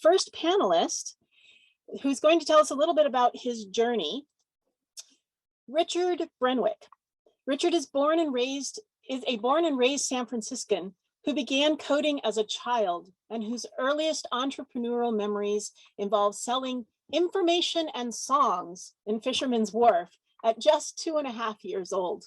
first panelist, who's going to tell us a little bit about his journey, Richard Brenwick. Richard is a born and raised San Franciscan who began coding as a child and whose earliest entrepreneurial memories involve selling information and songs in Fisherman's Wharf at just 2.5 years old.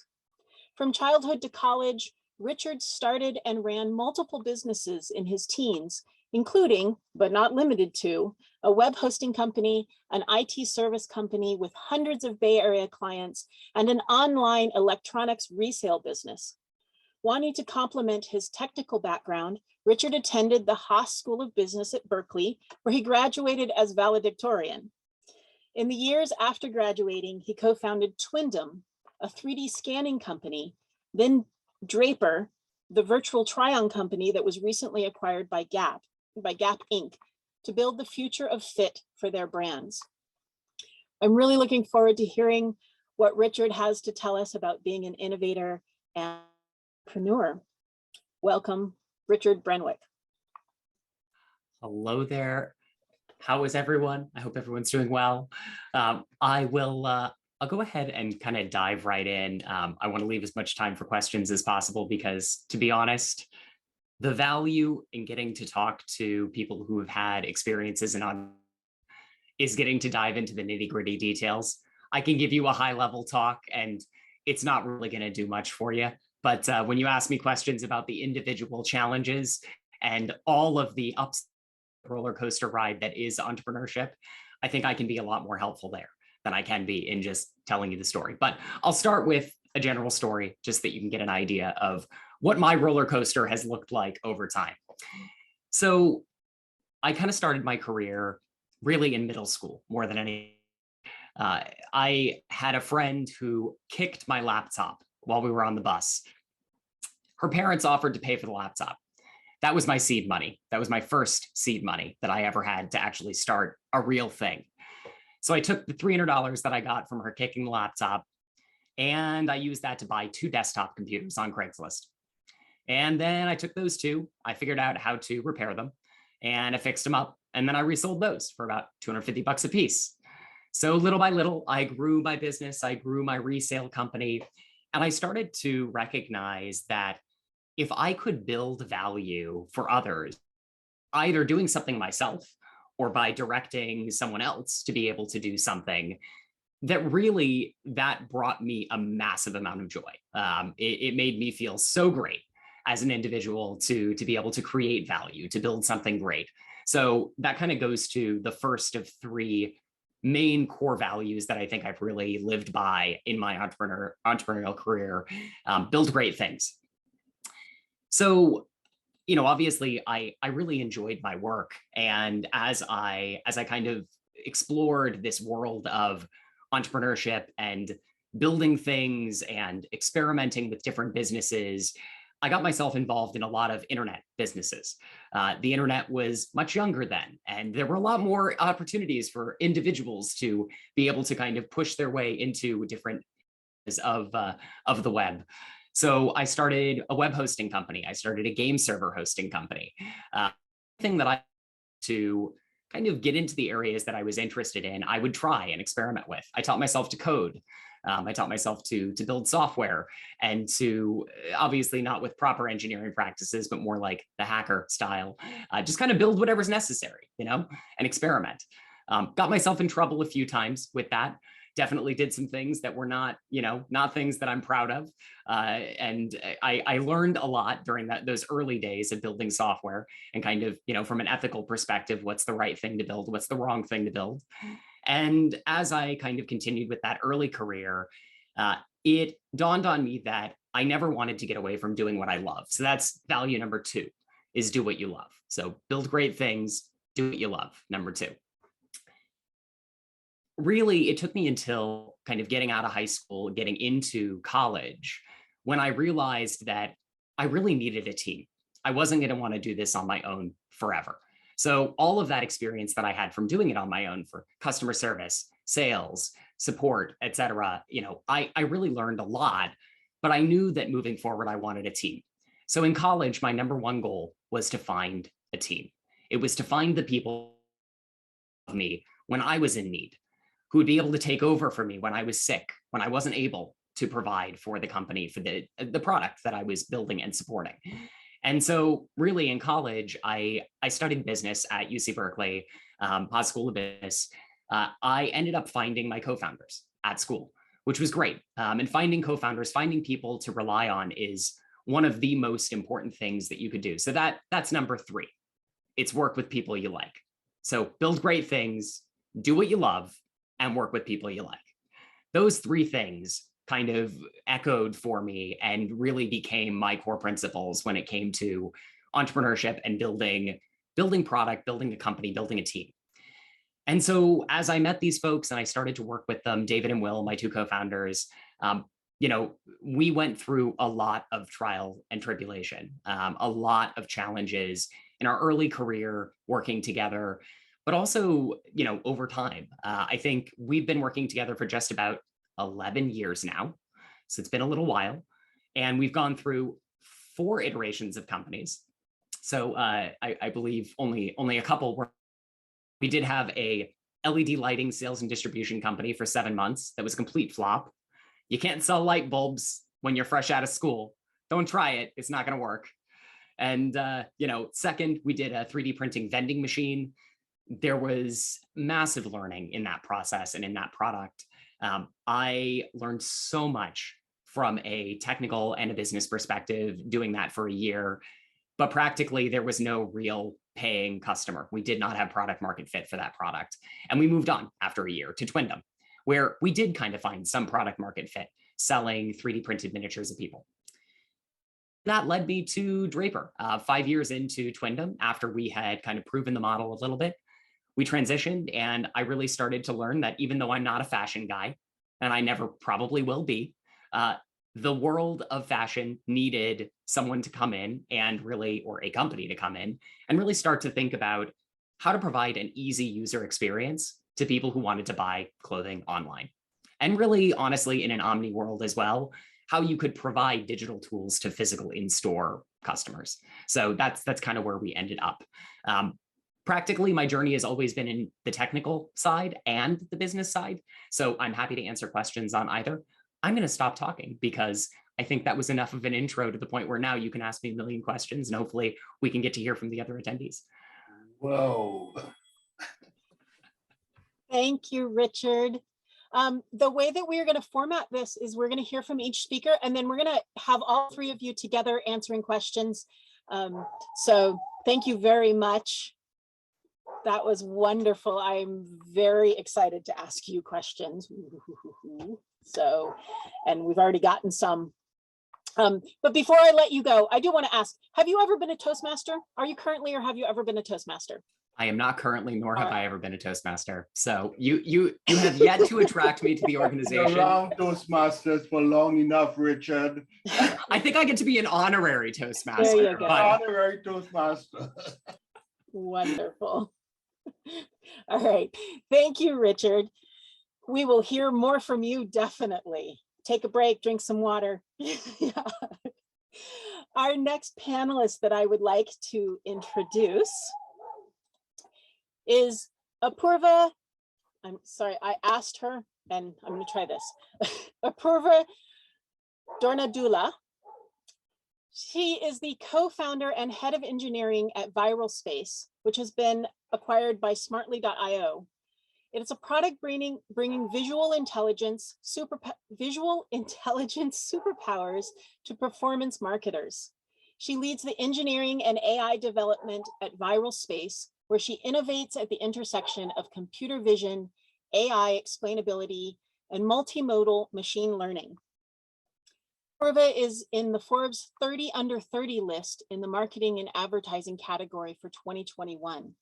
From childhood to college, Richard started and ran multiple businesses in his teens, including, but not limited to, a web hosting company, an IT service company with hundreds of Bay Area clients, and an online electronics resale business. Wanting to complement his technical background, Richard attended the Haas School of Business at Berkeley, where he graduated as valedictorian. In the years after graduating, he co-founded Twindom, a 3D scanning company, then Draper, the virtual try-on company that was recently acquired by Gap Inc., to build the future of fit for their brands. I'm really looking forward to hearing what Richard has to tell us about being an innovator and entrepreneur. Welcome, Richard Brenwick. Hello there. How is everyone? I hope everyone's doing well. I'll go ahead and kind of dive right in. I want to leave as much time for questions as possible because, to be honest, the value in getting to talk to people who have had experiences is getting to dive into the nitty-gritty details. I can give you a high-level talk and it's not really going to do much for you. But when you ask me questions about the individual challenges and all of the ups roller coaster ride that is entrepreneurship, I think I can be a lot more helpful there than I can be in just telling you the story. But I'll start with a general story just that you can get an idea of what my roller coaster has looked like over time. So I kind of started my career really in middle school more than any. I had a friend who kicked my laptop while we were on the bus. Her parents offered to pay for the laptop. That was my seed money. That was my first seed money that I ever had to actually start a real thing. So I took the $300 that I got from her kicking the laptop and I used that to buy 2 desktop computers on Craigslist. And then I took those 2, I figured out how to repair them and I fixed them up. And then I resold those for about $250 a piece. So little by little, I grew my business, I grew my resale company, and I started to recognize that if I could build value for others, either doing something myself or by directing someone else to be able to do something, that brought me a massive amount of joy. It made me feel so great as an individual to be able to create value, to build something great. So that kind of goes to the first of 3 main core values that I think I've really lived by in my entrepreneurial career: build great things. So, obviously I really enjoyed my work. And as I kind of explored this world of entrepreneurship and building things and experimenting with different businesses, I got myself involved in a lot of internet businesses. The internet was much younger then, and there were a lot more opportunities for individuals to be able to kind of push their way into different of the web. So I started a web hosting company. I started a game server hosting company. Thing that I to kind of get into the areas that I was interested in, I would try and experiment with. I taught myself to code. I taught myself to build software and to, obviously not with proper engineering practices, but more like the hacker style, just kind of build whatever's necessary, and experiment. Got myself in trouble a few times with that. Definitely did some things that were not things that I'm proud of. And I learned a lot during those early days of building software and kind of, from an ethical perspective, what's the right thing to build, what's the wrong thing to build. And as I kind of continued with that early career, it dawned on me that I never wanted to get away from doing what I love. So that's value number 2, is do what you love. So build great things, do what you love, number 2. Really, it took me until kind of getting out of high school, getting into college, when I realized that I really needed a team. I wasn't going to want to do this on my own forever. So all of that experience that I had from doing it on my own for customer service, sales, support, et cetera, I really learned a lot, but I knew that moving forward, I wanted a team. So in college, my number 1 goal was to find a team. It was to find the people me when I was in need, who would be able to take over for me when I was sick, when I wasn't able to provide for the company, for the product that I was building and supporting. And so really in college, I studied business at UC Berkeley, Pod School of Business. I ended up finding my co-founders at school, which was great. And finding co-founders, finding people to rely on is one of the most important things that you could do. So that's number 3. It's work with people you like. So build great things, do what you love, and work with people you like. Those 3 things kind of echoed for me and really became my core principles when it came to entrepreneurship and building product, building a company, building a team. And so as I met these folks and I started to work with them, David and Will, my 2 co-founders, we went through a lot of trial and tribulation, a lot of challenges in our early career working together, but also, over time. I think we've been working together for just about 11 years now. So it's been a little while. And we've gone through 4 iterations of companies. So I believe only a couple were. We did have a LED lighting sales and distribution company for 7 months. That was a complete flop. You can't sell light bulbs when you're fresh out of school. Don't try it. It's not going to work. And, second, we did a 3D printing vending machine. There was massive learning in that process and in that product. I learned so much from a technical and a business perspective doing that for a year, but practically there was no real paying customer. We did not have product market fit for that product. And we moved on after a year to Twindom, where we did kind of find some product market fit, selling 3D printed miniatures of people. That led me to Draper. 5 years into Twindom, after we had kind of proven the model a little bit, we transitioned, and I really started to learn that even though I'm not a fashion guy, and I never probably will be, the world of fashion needed someone to come in and really, or a company to come in and really start to think about how to provide an easy user experience to people who wanted to buy clothing online. And really, honestly, in an omni world as well, how you could provide digital tools to physical in-store customers. So that's kind of where we ended up. Practically, my journey has always been in the technical side and the business side. So I'm happy to answer questions on either. I'm going to stop talking because I think that was enough of an intro to the point where now you can ask me a million questions and hopefully we can get to hear from the other attendees. Whoa. Thank you, Richard. The way that we are going to format this is we're going to hear from each speaker, and then we're going to have all 3 of you together answering questions. So thank you very much. That was wonderful. I'm very excited to ask you questions. So, and we've already gotten some. But before I let you go, I do want to ask, have you ever been a Toastmaster? Are you currently, or have you ever been a Toastmaster? I am not currently, nor have I ever been a Toastmaster. So you have yet to attract me to the organization. You're around Toastmasters for long enough, Richard. I think I get to be an honorary Toastmaster. There you go. Honorary Toastmaster. Wonderful. All right. Thank you, Richard. We will hear more from you, definitely. Take a break, drink some water. Yeah. Our next panelist that I would like to introduce is Apurva. I'm sorry, I asked her, and I'm going to try this. Apurva Dornadula. She is the co-founder and head of engineering at Viral Space, which has been acquired by Smartly.io. It is a product bringing visual intelligence superpowers to performance marketers. She leads the engineering and AI development at Viral Space, where she innovates at the intersection of computer vision, AI explainability, and multimodal machine learning. Apurva is in the Forbes 30 under 30 list in the marketing and advertising category for 2021.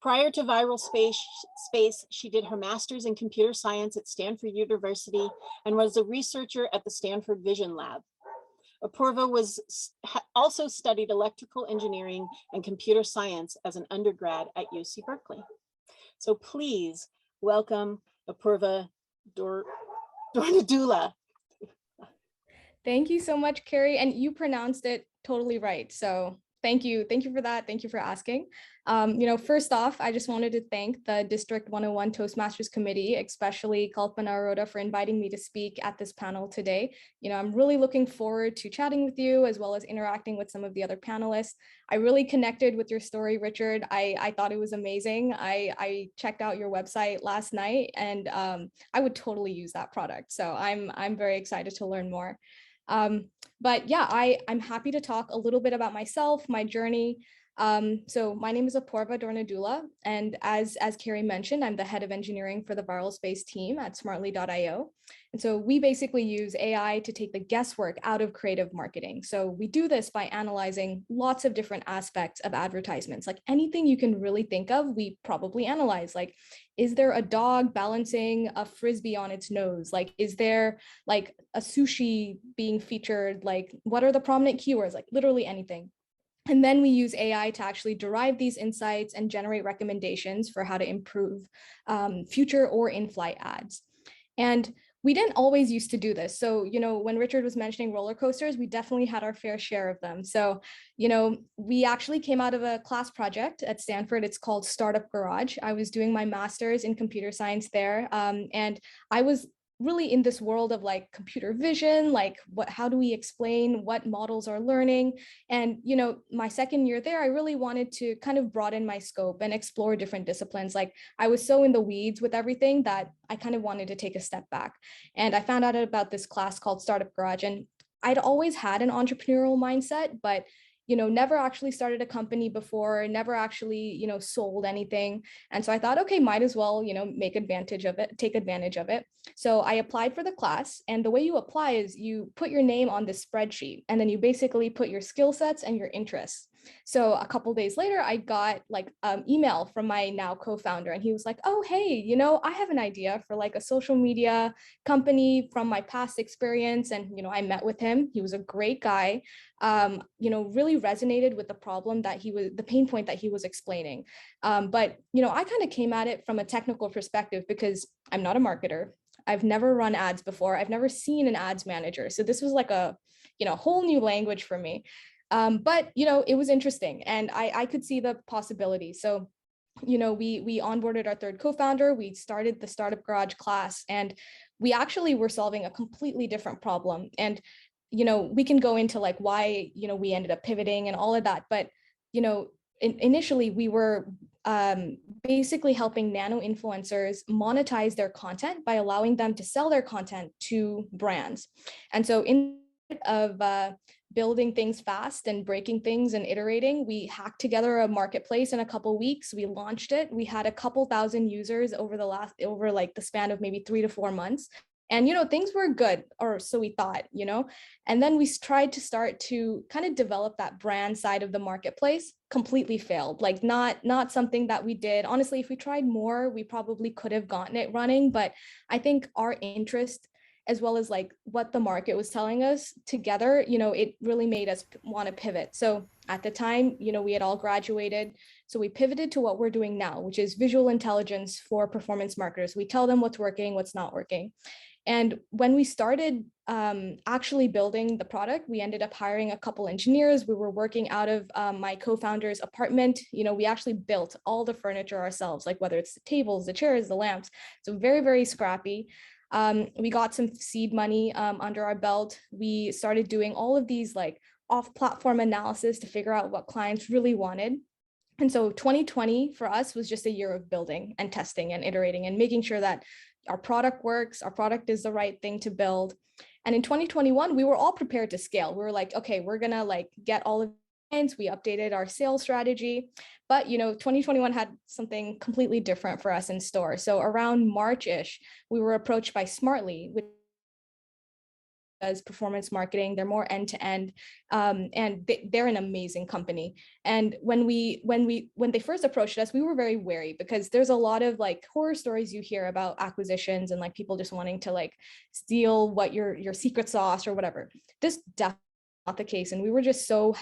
Prior to Viral Space, she did her master's in computer science at Stanford University and was a researcher at the Stanford Vision Lab. Apurva also studied electrical engineering and computer science as an undergrad at UC Berkeley. So please welcome Apurva Dornadula. Thank you so much, Carrie. And you pronounced it totally right. So Thank you. Thank you for that. Thank you for asking. First off, I just wanted to thank the District 101 Toastmasters Committee, especially Kalpana Arora, for inviting me to speak at this panel today. I'm really looking forward to chatting with you as well as interacting with some of the other panelists. I really connected with your story, Richard. I thought it was amazing. I checked out your website last night, and I would totally use that product. So I'm very excited to learn more. But yeah, I'm happy to talk a little bit about myself, my journey. So my name is Apurva Dornadula, and as Carrie mentioned, I'm the head of engineering for the viral space team at smartly.io. And so we basically use AI to take the guesswork out of creative marketing. So we do this by analyzing lots of different aspects of advertisements, like anything you can really think of, we probably analyze. Like, is there a dog balancing a frisbee on its nose? Like, is there like a sushi being featured? Like, what are the prominent keywords? Like literally anything. And then we use AI to actually derive these insights and generate recommendations for how to improve future or in-flight ads. And we didn't always used to do this. So, when Richard was mentioning roller coasters, we definitely had our fair share of them. So, we actually came out of a class project at Stanford. It's called Startup Garage. I was doing my master's in computer science there. And I was really in this world of like computer vision, like how do we explain what models are learning? And, my second year there, I really wanted to kind of broaden my scope and explore different disciplines. Like I was so in the weeds with everything that I kind of wanted to take a step back. And I found out about this class called Startup Garage, and I'd always had an entrepreneurial mindset, but never actually started a company before, never actually, sold anything. And so I thought, okay, might as well, take advantage of it. So I applied for the class, and the way you apply is you put your name on this spreadsheet, and then you basically put your skill sets and your interests. So a couple of days later, I got like email from my now co-founder, and he was like, oh, hey, I have an idea for like a social media company from my past experience. And, I met with him. He was a great guy. Really resonated with the pain point that he was explaining. But I kind of came at it from a technical perspective because I'm not a marketer. I've never run ads before. I've never seen an ads manager. So this was like a, whole new language for me. But, it was interesting, and I could see the possibilities. So, we onboarded our third co-founder, we started the Startup Garage class, and we actually were solving a completely different problem. And, we can go into like why, we ended up pivoting and all of that. But, initially we were basically helping nano influencers monetize their content by allowing them to sell their content to brands. And so in of building things fast and breaking things and iterating, we hacked together a marketplace in a couple of weeks. We launched it. We had a couple thousand users over like the span of maybe 3 to 4 months. And, things were good, or so we thought, and then we tried to start to kind of develop that brand side of the marketplace, completely failed, like not something that we did. Honestly, if we tried more, we probably could have gotten it running. But I think our interest, as well as like what the market was telling us together, it really made us want to pivot. So at the time, we had all graduated. So we pivoted to what we're doing now, which is visual intelligence for performance marketers. We tell them what's working, what's not working. And when we started actually building the product, we ended up hiring a couple engineers. We were working out of my co-founder's apartment. We actually built all the furniture ourselves, like whether it's the tables, the chairs, the lamps. So very, very scrappy. We got some seed money under our belt. We started doing all of these like off-platform analysis to figure out what clients really wanted. And so 2020 for us was just a year of building and testing and iterating and making sure that our product works, our product is the right thing to build. And in 2021, we were all prepared to scale. We were like, okay, we're gonna like get all of clients. We updated our sales strategy, but 2021 had something completely different for us in store. So around March-ish, we were approached by Smartly, which does performance marketing. They're more end-to-end, and they're an amazing company. And when they first approached us, we were very wary because there's a lot of like horror stories you hear about acquisitions and like people just wanting to like steal what your secret sauce or whatever. This definitely not the case. And we were just so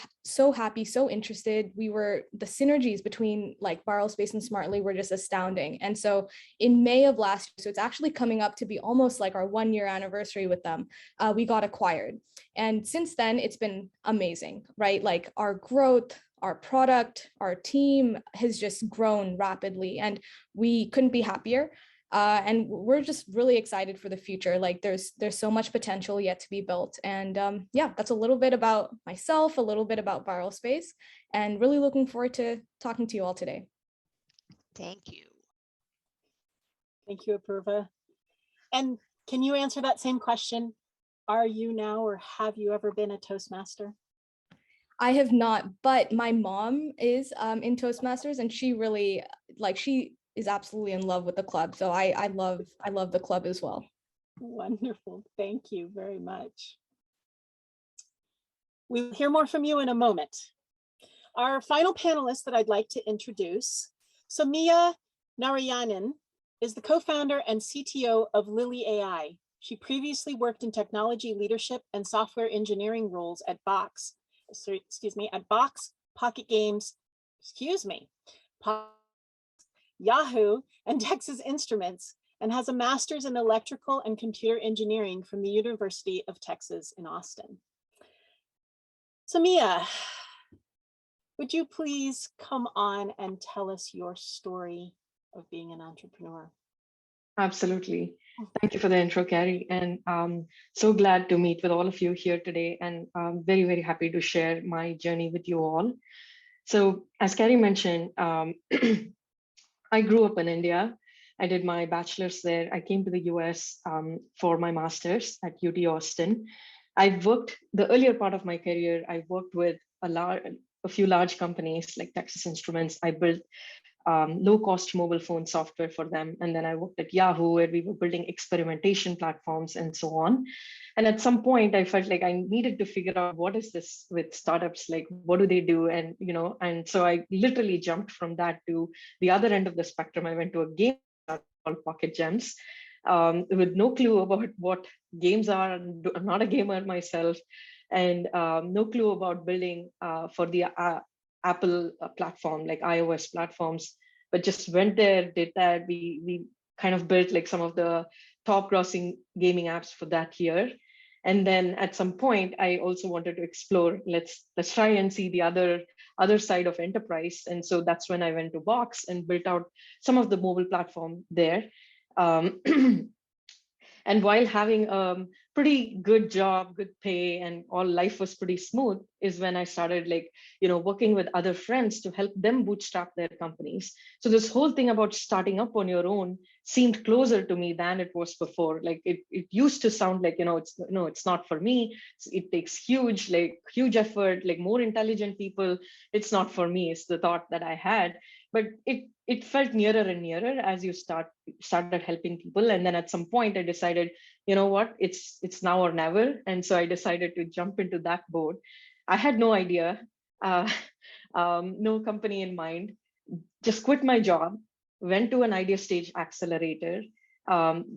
happy, so interested. The synergies between like Viral Space and Smartly were just astounding. And so in May of last year, so it's actually coming up to be almost like our 1-year anniversary with them, we got acquired. And since then it's been amazing, right? Like our growth, our product, our team has just grown rapidly, and we couldn't be happier. And we're just really excited for the future. Like there's so much potential yet to be built. And yeah, that's a little bit about myself, a little bit about Viral Space, and really looking forward to talking to you all today. Thank you. Thank you, Apurva. And can you answer that same question? Are you now, or have you ever been a Toastmaster? I have not, but my mom is in Toastmasters, and she really, like, she is absolutely in love with the club. So I love the club as well. Wonderful. Thank you very much. We'll hear more from you in a moment. Our final panelist that I'd like to introduce, Soumya Narayanan, is the co-founder and CTO of Lily AI. She previously worked in technology leadership and software engineering roles at Box, Pocket Games, Yahoo, and Texas Instruments, and has a master's in electrical and computer engineering from the University of Texas in Austin. Soumya, would you please come on and tell us your story of being an entrepreneur? Absolutely. Thank you for the intro, Carrie. And so glad to meet with all of you here today. And I'm very, very happy to share my journey with you all. So as Carrie mentioned, I grew up in India. I did my bachelor's there. I came to the US for my master's at UT Austin. I worked, the earlier part of my career, I worked with a few large companies like Texas Instruments. I built low-cost mobile phone software for them. And then I worked at Yahoo, where we were building experimentation platforms and so on. And at some point, I felt like I needed to figure out what is this with startups, like what do they do? And, and so I literally jumped from that to the other end of the spectrum. I went to a game called Pocket Gems with no clue about what games are. I'm not a gamer myself, and no clue about building for the Apple platform, like iOS platforms, but just went there, did that. We kind of built like some of the top grossing gaming apps for that year. And then at some point, I also wanted to explore, let's try and see the other side of enterprise. And so that's when I went to Box and built out some of the mobile platform there. And while having a pretty good job, good pay, and all life was pretty smooth, is when I started working with other friends to help them bootstrap their companies. So this whole thing about starting up on your own seemed closer to me than it was before. Like it used to sound like, it's not for me. It takes huge effort, like more intelligent people. It's not for me. It's the thought that I had. But it felt nearer and nearer as you started helping people. And then at some point I decided, you know what, it's now or never. And so I decided to jump into that boat. I had no idea, no company in mind, just quit my job, went to an idea stage accelerator.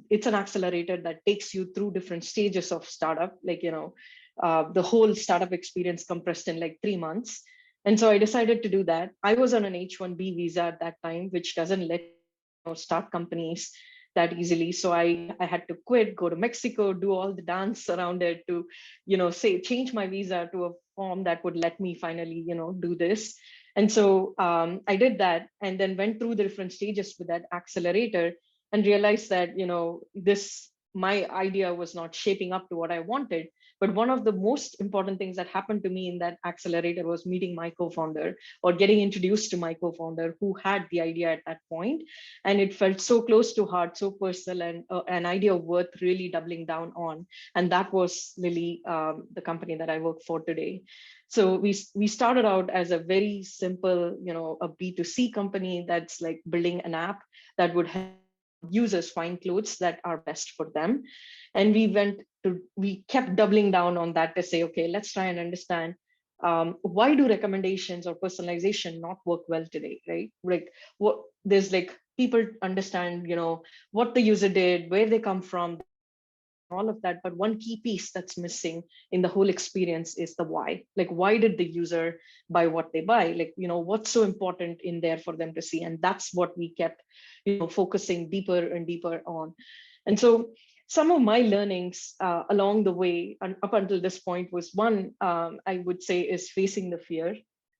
It's an accelerator that takes you through different stages of startup, the whole startup experience compressed in like 3 months. And so I decided to do that. I was on an H-1B visa at that time, which doesn't let start companies that easily. So I had to quit, go to Mexico, do all the dance around it to, change my visa to a form that would let me finally, do this. And so I did that, and then went through the different stages with that accelerator and realized that, my idea was not shaping up to what I wanted. But one of the most important things that happened to me in that accelerator was meeting my co-founder, or getting introduced to my co-founder who had the idea at that point. And it felt so close to heart, so personal, and an idea worth really doubling down on. And that was Lily, the company that I work for today. So we started out as a very simple, a B2C company that's like building an app that would help users find clothes that are best for them. And we kept doubling down on that to say, okay, let's try and understand why do recommendations or personalization not work well today, right? Like there's people understand, what the user did, where they come from, all of that, but one key piece that's missing in the whole experience is the why. Like, why did the user buy what they buy? What's so important in there for them to see? And that's what we kept focusing deeper and deeper on. And so some of my learnings along the way and up until this point was one, I would say, is facing the fear.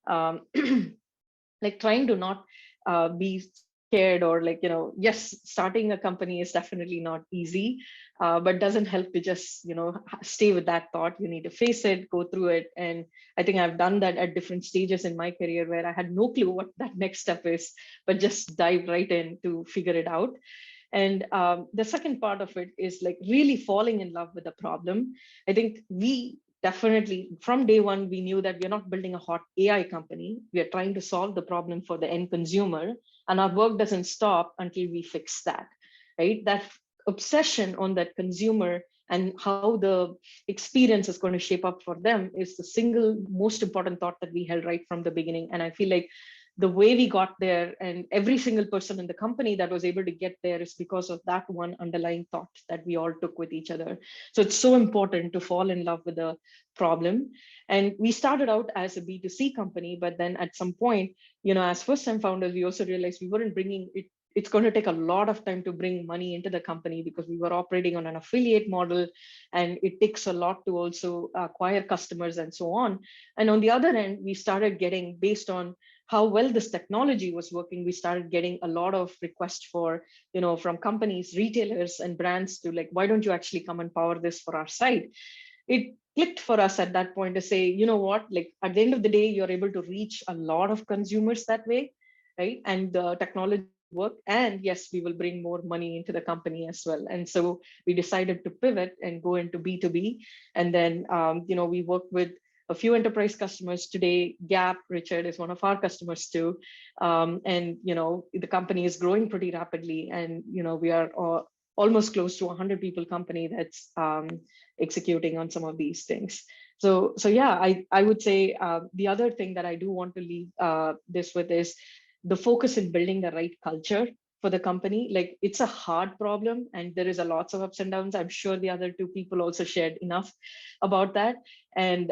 like trying to not be scared, or like, yes, starting a company is definitely not easy, but doesn't help to just, stay with that thought. You need to face it, go through it. And I think I've done that at different stages in my career where I had no clue what that next step is, but just dive right in to figure it out. And the second part of it is like really falling in love with the problem. I think we definitely, from day one, we knew that we're not building a hot AI company. We are trying to solve the problem for the end consumer, and our work doesn't stop until we fix that, right? That obsession on that consumer and how the experience is going to shape up for them is the single most important thought that we held right from the beginning. And I feel like the way we got there, and every single person in the company that was able to get there, is because of that one underlying thought that we all took with each other. So it's so important to fall in love with the problem. And we started out as a B2C company, but then at some point, as first-time founders, we also realized we weren't bringing it. It's going to take a lot of time to bring money into the company because we were operating on an affiliate model, and it takes a lot to also acquire customers and so on. And on the other end, we started getting, based on how well this technology was working, we started getting a lot of requests for, from companies, retailers, and brands to like, why don't you actually come and power this for our site? It clicked for us at that point to say, you know what, like at the end of the day, you're able to reach a lot of consumers that way, right? And the technology work, and yes, we will bring more money into the company as well. And so we decided to pivot and go into B2B. And then, we work with a few enterprise customers today. Gap, Richard, is one of our customers too. And, the company is growing pretty rapidly. And, we are almost close to 100 people company that's executing on some of these things. So yeah, I would say the other thing that I do want to leave this with is the focus in building the right culture for the company. Like, it's a hard problem and there is a lots of ups and downs. I'm sure the other two people also shared enough about that. And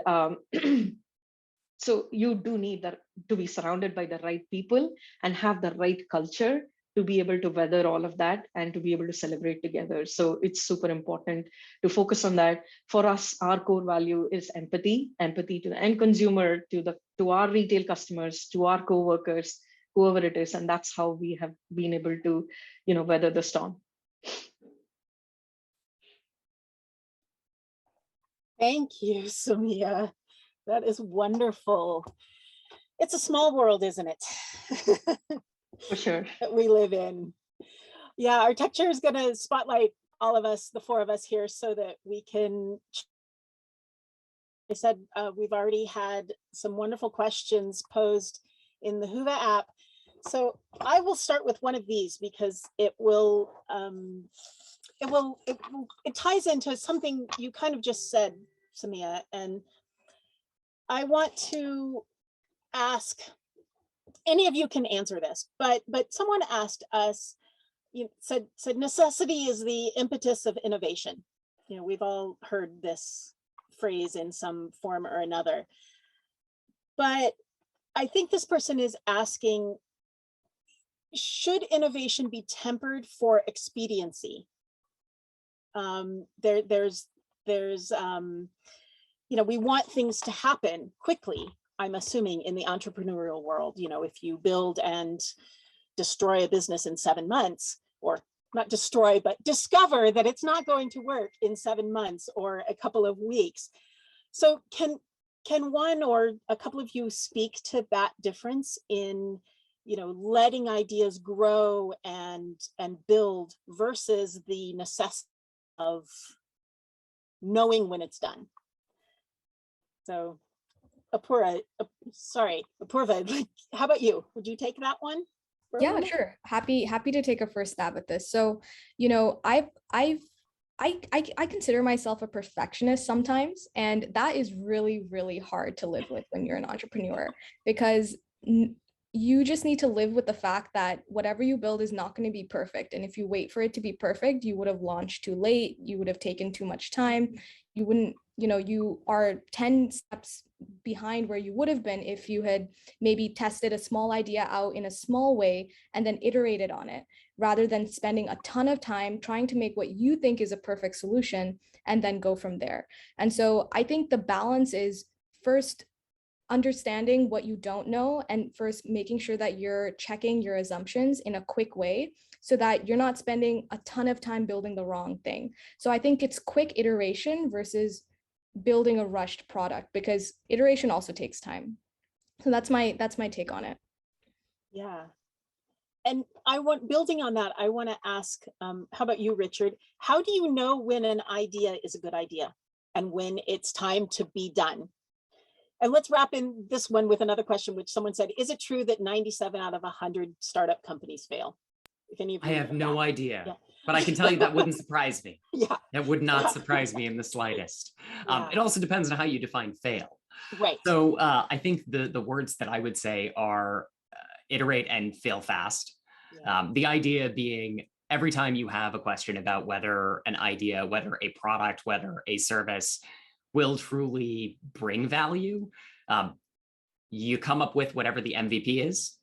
so you do need that to be surrounded by the right people and have the right culture to be able to weather all of that and to be able to celebrate together. So it's super important to focus on that. For us, our core value is empathy to the end consumer, to our retail customers, to our coworkers, whoever it is. And that's how we have been able to, weather the storm. Thank you, Samia. That is wonderful. It's a small world, isn't it? For sure. That we live in. Yeah, our tech chair is going to spotlight all of us, the four of us here, so that we can. I said we've already had some wonderful questions posed in the Whova app. So I will start with one of these because it ties into something you kind of just said, Samia, and I want to ask, any of you can answer this, but someone asked us, said necessity is the impetus of innovation. We've all heard this phrase in some form or another, but I think this person is asking, should innovation be tempered for expediency? There's we want things to happen quickly, I'm assuming, in the entrepreneurial world. If you build and destroy a business in 7 months, or not destroy, but discover that it's not going to work in 7 months or a couple of weeks. So can one or a couple of you speak to that difference in letting ideas grow and build versus the necessity of knowing when it's done? So Apurva, how about you? Would you take that one? Yeah, sure. Happy to take a first stab at this. So, I consider myself a perfectionist sometimes, and that is really, really hard to live with when you're an entrepreneur, because you just need to live with the fact that whatever you build is not going to be perfect. And if you wait for it to be perfect, you would have launched too late. You would have taken too much time. You wouldn't, you are 10 steps behind where you would have been if you had maybe tested a small idea out in a small way and then iterated on it, rather than spending a ton of time trying to make what you think is a perfect solution and then go from there. And so I think the balance is, first, understanding what you don't know, and first making sure that you're checking your assumptions in a quick way so that you're not spending a ton of time building the wrong thing. So I think it's quick iteration versus building a rushed product, because iteration also takes time. So that's my take on it. Yeah. And building on that, I want to ask, how about you, Richard? How do you know when an idea is a good idea and when it's time to be done? And let's wrap in this one with another question, which someone said, is it true that 97 out of 100 startup companies fail? If any of you I have no idea, yeah. but I can tell you that wouldn't surprise me. Yeah. That would not surprise me in the slightest. Yeah. It also depends on how you define fail. Right. So I think the words that I would say are iterate and fail fast. Yeah. The idea being every time you have a question about whether an idea, whether a product, whether a service will truly bring value, you come up with whatever the MVP is,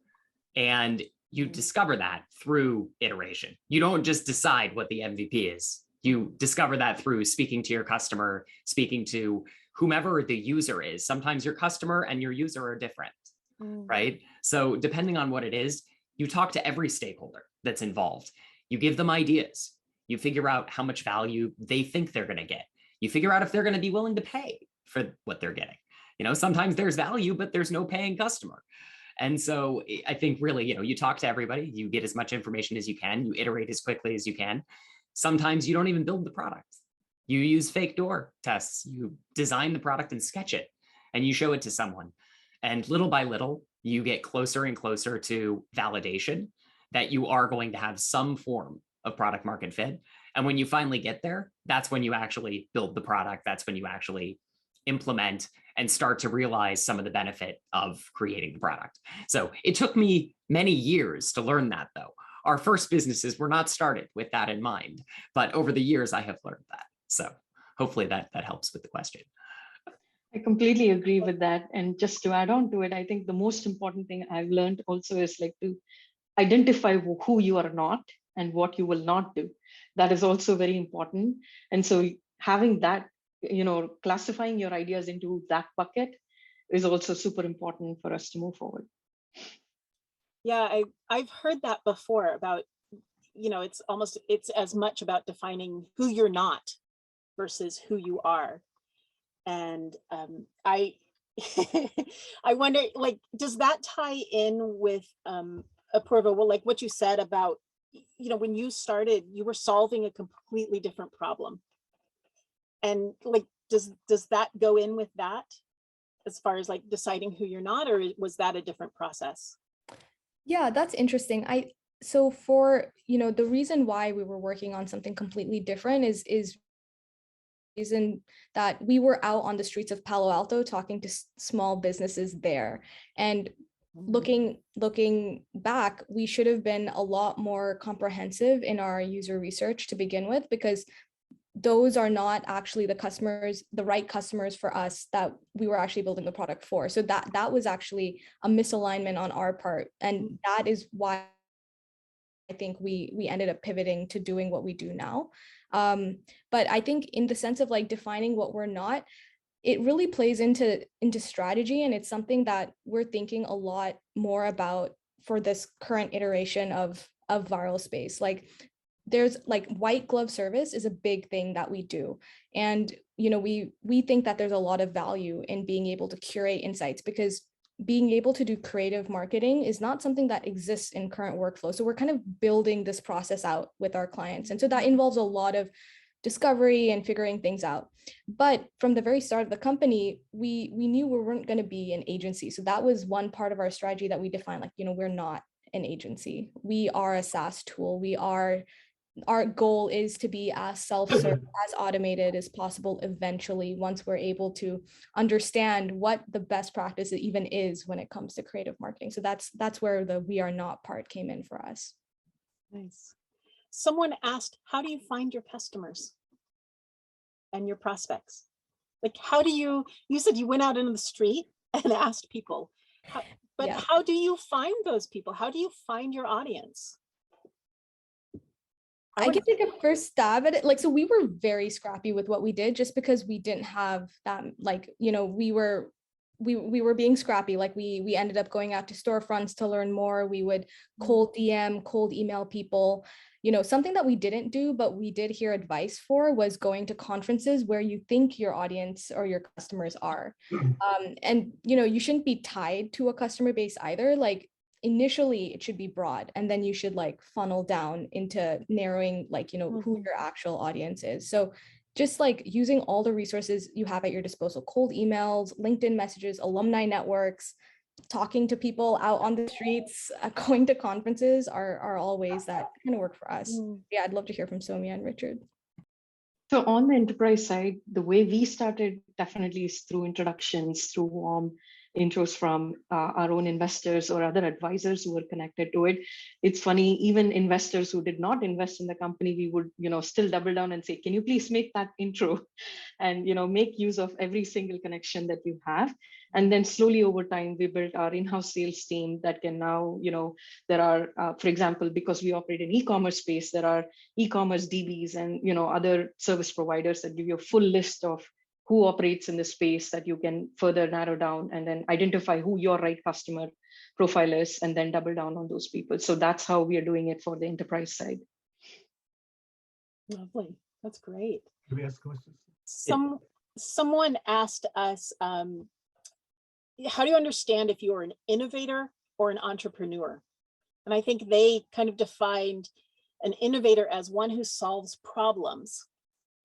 and you discover that through iteration. You don't just decide what the MVP is. You discover that through speaking to your customer, speaking to whomever the user is. Sometimes your customer and your user are different, right? So depending on what it is, you talk to every stakeholder that's involved. You give them ideas. You figure out how much value they think they're going to get. You figure out if they're going to be willing to pay for what they're getting. You know, sometimes there's value, but there's no paying customer. And so I think really, you talk to everybody, you get as much information as you can, you iterate as quickly as you can. Sometimes you don't even build the product. You use fake door tests, you design the product and sketch it, and you show it to someone. And little by little, you get closer and closer to validation that you are going to have some form of product market fit. And when you finally get there, that's when you actually build the product. That's when you actually implement and start to realize some of the benefit of creating the product. So it took me many years to learn that, though. Our first businesses were not started with that in mind, but over the years, I have learned that. So hopefully that helps with the question. I completely agree with that. And just to add on to it, I think the most important thing I've learned also is like to identify who you are not and what you will not do. That is also very important. And so having that, classifying your ideas into that bucket is also super important for us to move forward. Yeah, I've heard that before about, it's as much about defining who you're not versus who you are. And I I wonder, like, does that tie in with Apurva? Well, like what you said about, when you started, you were solving a completely different problem. And like, does that go in with that as far as like deciding who you're not, or was that a different process? Yeah, that's interesting. So for, the reason why we were working on something completely different is reason that we were out on the streets of Palo Alto talking to small businesses there. And looking back, we should have been a lot more comprehensive in our user research to begin with, because those are not actually the right customers for us that we were actually building the product for. So that was actually a misalignment on our part. And that is why I think we ended up pivoting to doing what we do now. But I think in the sense of like defining what we're not, it really plays into strategy. And it's something that we're thinking a lot more about for this current iteration of Viral Space. Like there's like white glove service is a big thing that we do. And, we think that there's a lot of value in being able to curate insights, because being able to do creative marketing is not something that exists in current workflow. So we're kind of building this process out with our clients. And so that involves a lot of discovery and figuring things out. But from the very start of the company, we knew we weren't going to be an agency. So that was one part of our strategy that we defined, like, we're not an agency. We are a SaaS tool. Our goal is to be as self-serve, as automated as possible eventually, once we're able to understand what the best practice even is when it comes to creative marketing. So that's where the we are not part came in for us. Nice. Someone asked, how do you find your customers and your prospects? Like, you said you went out into the street and asked people, how do you find those people? How do you find your audience? I can take a first stab at it. Like, so we were very scrappy with what we did, just because we didn't have that, like, we we were being scrappy. Like we ended up going out to storefronts to learn more. We would cold DM, cold email people. You know, something that we didn't do, but we did hear advice for, was going to conferences where you think your audience or your customers are. And, you know, you shouldn't be tied to a customer base either. Like initially it should be broad, and then you should like funnel down into narrowing, like, you know, who your actual audience is. So just like using all the resources you have at your disposal, cold emails, LinkedIn messages, alumni networks, talking to people out on the streets, going to conferences are all ways that kind of work for us. Yeah, I'd love to hear from Soumya and Richard. So on the enterprise side, the way we started definitely is through introductions, through warm intros from our own investors or other advisors who were connected to it. It's funny, even investors who did not invest in the company, we would, you know, still double down and say, can you please make that intro? And, you know, make use of every single connection that you have. And then slowly over time, we built our in-house sales team that can now, you know, there are, for example, because we operate in e-commerce space, there are e-commerce DBs and, you know, other service providers that give you a full list of who operates in the space that you can further narrow down and then identify who your right customer profile is and then double down on those people. So that's how we are doing it for the enterprise side. Lovely. That's great. Can we ask questions? Someone asked us, how do you understand if you're an innovator or an entrepreneur? And I think they kind of defined an innovator as one who solves problems.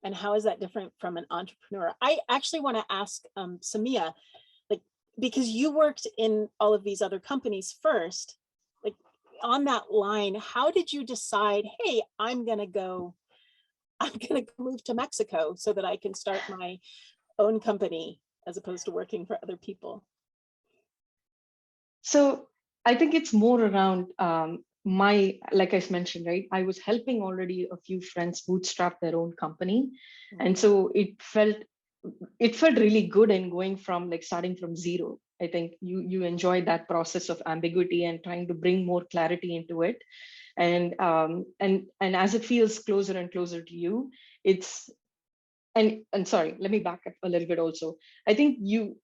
And how is that different from an entrepreneur? I actually want to ask Soumya, like, because you worked in all of these other companies first, like on that line, how did you decide, hey, I'm gonna go move to Mexico so that I can start my own company as opposed to working for other people? So I think it's more around like I mentioned, right? I was helping already a few friends bootstrap their own company. And so it felt really good in going from like starting from zero. I think you enjoy that process of ambiguity and trying to bring more clarity into it. And as it feels closer and closer to you, it's, and sorry, let me back up a little bit also. I think you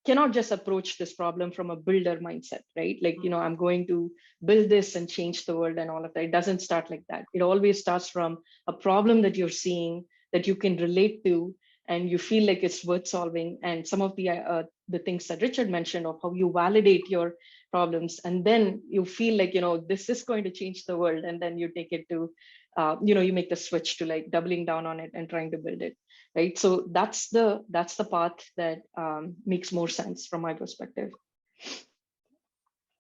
cannot just approach this problem from a builder mindset, right? Like, you know, I'm going to build this and change the world and all of that. It doesn't start like that. It always starts from a problem that you're seeing that you can relate to and you feel like it's worth solving. And some of the things that Richard mentioned of how you validate your problems, and then you feel like, you know, this is going to change the world. And then you take it to, you know, you make the switch to like doubling down on it and trying to build it. Right. So that's the path that makes more sense from my perspective.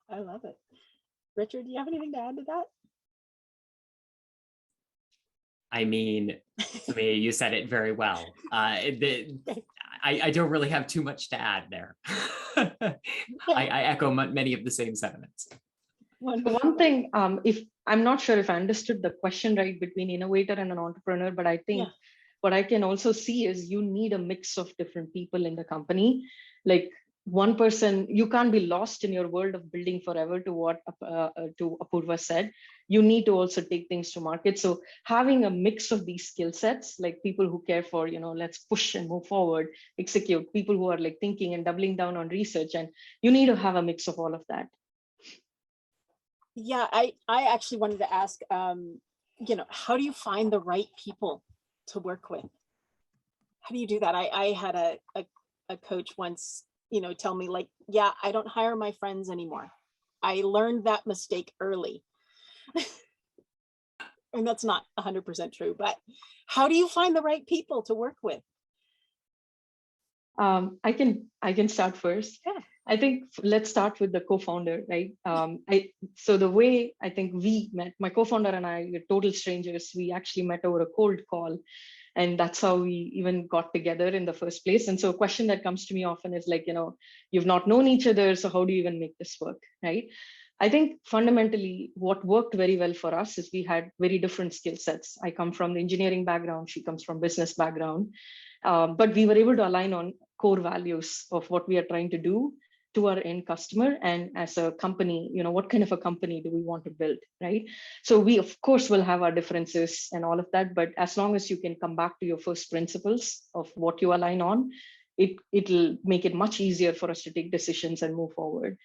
I love it. Richard, do you have anything to add to that? I mean, you said it very well. I don't really have too much to add there. I echo many of the same sentiments. One thing, if I'm not sure if I understood the question right between innovator and an entrepreneur, but I think what I can also see is you need a mix of different people in the company. Like one person, you can't be lost in your world of building forever, to what to Apurva said. You need to also take things to market. So having a mix of these skill sets, like people who care for, you know, let's push and move forward, execute, people who are like thinking and doubling down on research, and you need to have a mix of all of that. Yeah, I actually wanted to ask, you know, how do you find the right people to work with? How do you do that? I had a coach once, you know, tell me like, yeah, I don't hire my friends anymore. I learned that mistake early. And that's not 100% true, but how do you find the right people to work with? I can start first. Yeah. I think let's start with the co-founder, right? So the way I think we met, my co-founder and I, we're total strangers. We actually met over a cold call, and that's how we even got together in the first place. And so a question that comes to me often is like, you know, you've not known each other, so how do you even make this work, right? I think fundamentally what worked very well for us is we had very different skill sets. I come from the engineering background, she comes from business background, but we were able to align on core values of what we are trying to do to our end customer. And as a company, you know, what kind of a company do we want to build, right? So we, of course, will have our differences and all of that, but as long as you can come back to your first principles of what you align on, it'll make it much easier for us to take decisions and move forward.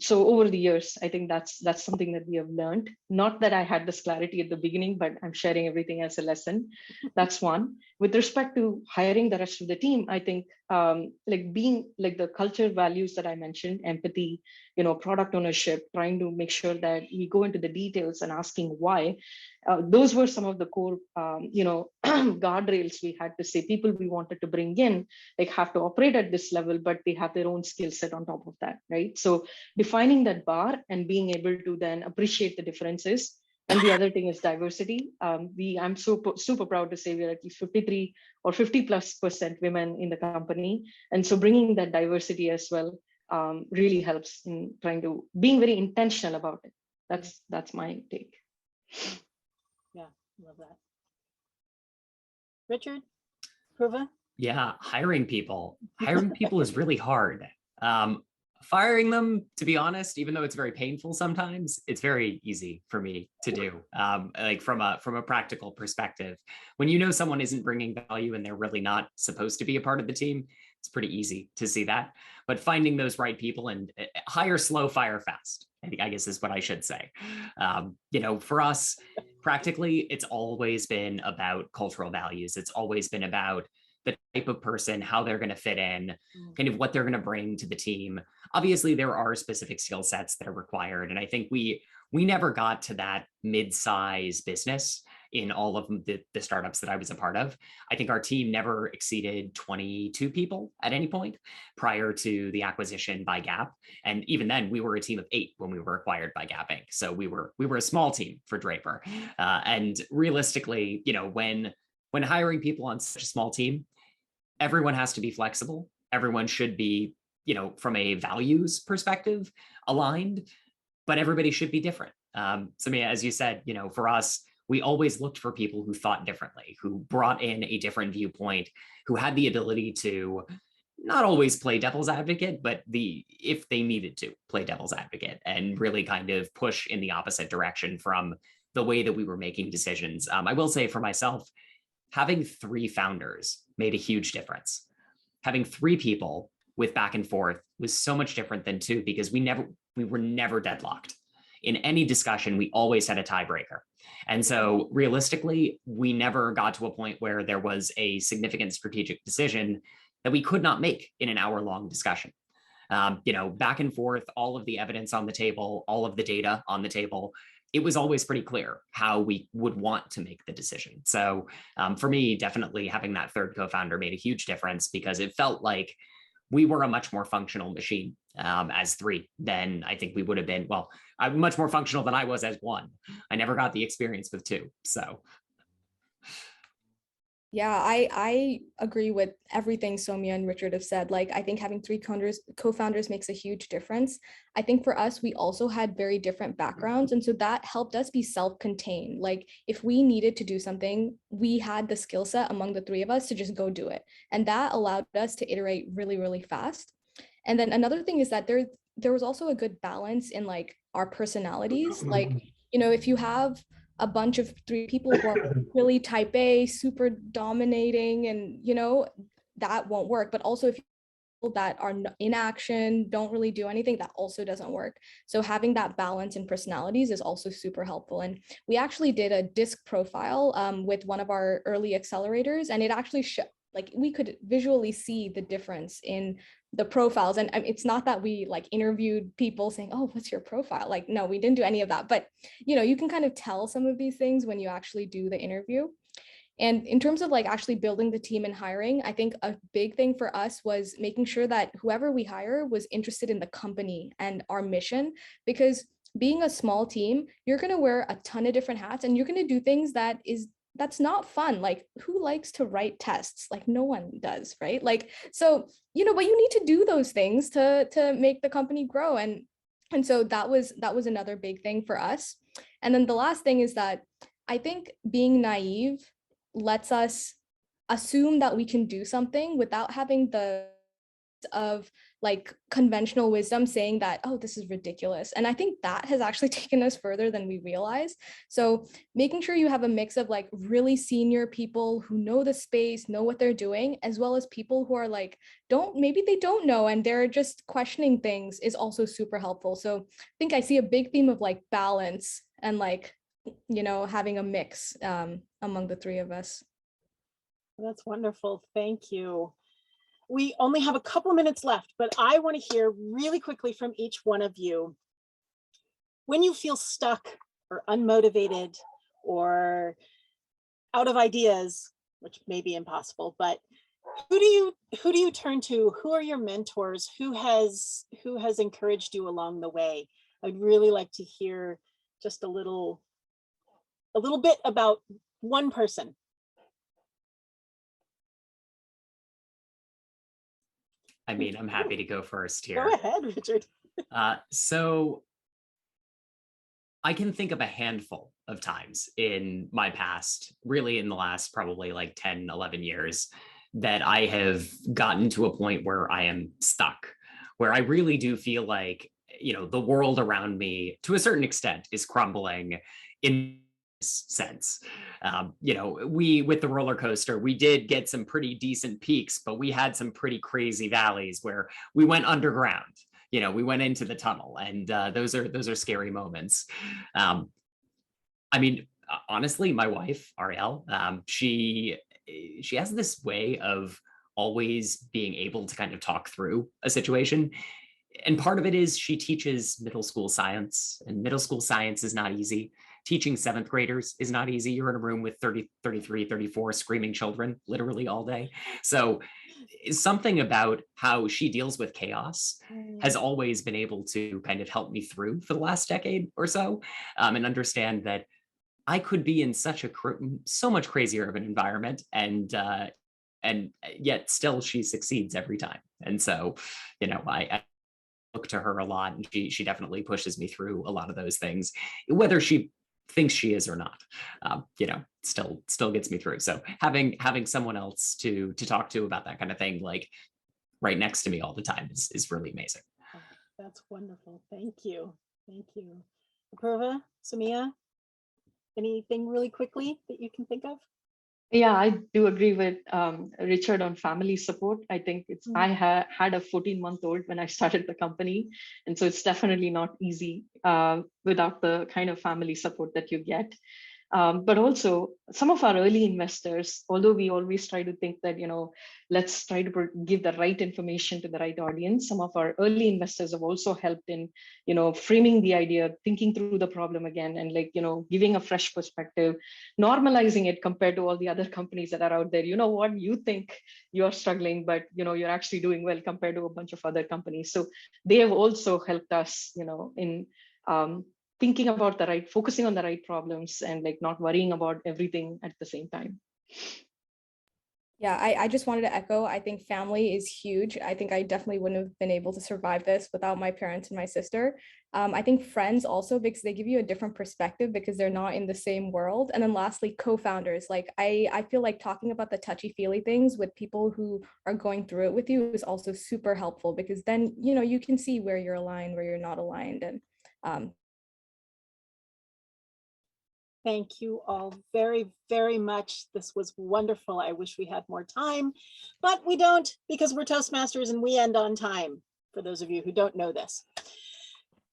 So over the years, I think that's something that we have learned. Not that I had this clarity at the beginning, but I'm sharing everything as a lesson. That's one. With respect to hiring the rest of the team, I think like being like the culture values that I mentioned, empathy, product ownership, trying to make sure that we go into the details and asking why. Those were some of the core, guardrails we had to say. People we wanted to bring in, like, have to operate at this level, but they have their own skill set on top of that, right? So defining that bar and being able to then appreciate the differences. And the other thing is diversity. I'm super proud to say we're at least 53 or 50+% women in the company. And so bringing that diversity as well really helps in being very intentional about it. That's my take. Yeah, love that. Richard, Purva? Yeah, hiring people is really hard. Firing them, to be honest, even though it's very painful sometimes, it's very easy for me to do. Like from a practical perspective, when you know someone isn't bringing value and they're really not supposed to be a part of the team, it's pretty easy to see that. But finding those right people and hire slow, fire fast, I guess is what I should say. For us, practically, it's always been about cultural values. It's always been about the type of person, how they're going to fit in, kind of what they're going to bring to the team. Obviously, there are specific skill sets that are required. And I think we never got to that mid-size business in all of the startups that I was a part of. I think our team never exceeded 22 people at any point prior to the acquisition by Gap. And even then, we were a team of 8 when we were acquired by Gap Inc. So we were a small team for Draper. And realistically, when hiring people on such a small team, everyone has to be flexible. Everyone should be, from a values perspective, aligned, but everybody should be different. So, Mia, as you said, for us, we always looked for people who thought differently, who brought in a different viewpoint, who had the ability to not always play devil's advocate, but if they needed to play devil's advocate and really kind of push in the opposite direction from the way that we were making decisions. I will say for myself, having 3 founders made a huge difference. Having 3 people with back and forth was so much different than 2 because we were never deadlocked. In any discussion, we always had a tiebreaker. And so realistically, we never got to a point where there was a significant strategic decision that we could not make in an hour-long discussion. Back and forth, all of the evidence on the table, all of the data on the table, it was always pretty clear how we would want to make the decision. So for me, definitely having that 3rd co-founder made a huge difference because it felt like we were a much more functional machine as 3 than I think we would have been. Well, I'm much more functional than I was as 1. I never got the experience with 2. So. Yeah, I agree with everything Soumya and Richard have said. Like, I think having 3 co-founders makes a huge difference. I think for us, we also had very different backgrounds. And so that helped us be self-contained. Like, if we needed to do something, we had the skill set among the 3 of us to just go do it. And that allowed us to iterate really, really fast. And then another thing is that there was also a good balance in like our personalities. Like, if you have a bunch of 3 people who are really type A, super dominating, and that won't work. But also if people that are in action, don't really do anything, that also doesn't work. So having that balance in personalities is also super helpful. And we actually did a disc profile with one of our early accelerators, and it actually like we could visually see the difference in the profiles. And it's not that we like interviewed people saying, oh, what's your profile? Like, no, we didn't do any of that. But, you can kind of tell some of these things when you actually do the interview. And in terms of like actually building the team and hiring, I think a big thing for us was making sure that whoever we hire was interested in the company and our mission, because being a small team, you're going to wear a ton of different hats and you're going to do things that's not fun. Like, who likes to write tests? Like, no one does, right? Like, so, but you need to do those things to make the company grow. And so that was another big thing for us. And then the last thing is that I think being naive lets us assume that we can do something without having the of like conventional wisdom saying that, oh, this is ridiculous. And I think that has actually taken us further than we realize. So making sure you have a mix of like really senior people who know the space, know what they're doing, as well as people who are like, maybe they don't know and they're just questioning things is also super helpful. So I think I see a big theme of like balance and like, having a mix among the three of us. That's wonderful. Thank you. We only have a couple minutes left, but I want to hear really quickly from each one of you. When you feel stuck or unmotivated or out of ideas, which may be impossible, but who do you turn to? Who are your mentors? Who has encouraged you along the way? I'd really like to hear just a little bit about one person. I mean, I'm happy to go first here. Go ahead, Richard. So I can think of a handful of times in my past, really in the last probably like 10, 11 years, that I have gotten to a point where I am stuck, where I really do feel like, the world around me to a certain extent is crumbling in this sense. With the roller coaster, we did get some pretty decent peaks, but we had some pretty crazy valleys where we went underground. We went into the tunnel, and those are scary moments. Honestly, my wife, Ariel, she has this way of always being able to kind of talk through a situation. And part of it is she teaches middle school science, and middle school science is not easy. Teaching seventh graders is not easy. You're in a room with 30, 33, 34 screaming children literally all day. So something about how she deals with chaos has always been able to kind of help me through for the last decade or so, and understand that I could be in so much crazier of an environment, and yet still she succeeds every time. And so, I look to her a lot, and she definitely pushes me through a lot of those things, whether she thinks she is or not. Still gets me through. So having someone else to talk to about that kind of thing, like right next to me all the time, is really amazing. That's wonderful. Thank you. Apurva, Samia, anything really quickly that you can think of? Yeah, I do agree with Richard on family support. I think I had a 14-month-old when I started the company. And so it's definitely not easy without the kind of family support that you get. But also some of our early investors, although we always try to think that, let's try to give the right information to the right audience. Some of our early investors have also helped in, framing the idea, thinking through the problem again, and giving a fresh perspective, normalizing it compared to all the other companies that are out there. What you think you're struggling, but you're actually doing well compared to a bunch of other companies. So they have also helped us, in thinking about focusing on the right problems and not worrying about everything at the same time. Yeah, I just wanted to echo, I think family is huge. I think I definitely wouldn't have been able to survive this without my parents and my sister. I think friends also, because they give you a different perspective because they're not in the same world. And then lastly, co-founders. Like I feel like talking about the touchy-feely things with people who are going through it with you is also super helpful, because then, you can see where you're aligned, where you're not aligned. And Thank you all very, very much. This was wonderful. I wish we had more time, but we don't, because we're Toastmasters and we end on time, for those of you who don't know this.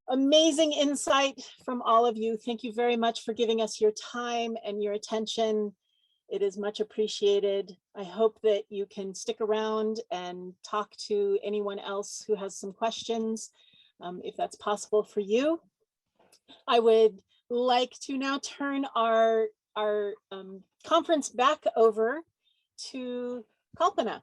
Amazing insight from all of you. Thank you very much for giving us your time and your attention. It is much appreciated. I hope that you can stick around and talk to anyone else who has some questions, if that's possible for you. I would like to now turn our conference back over to Kalpana.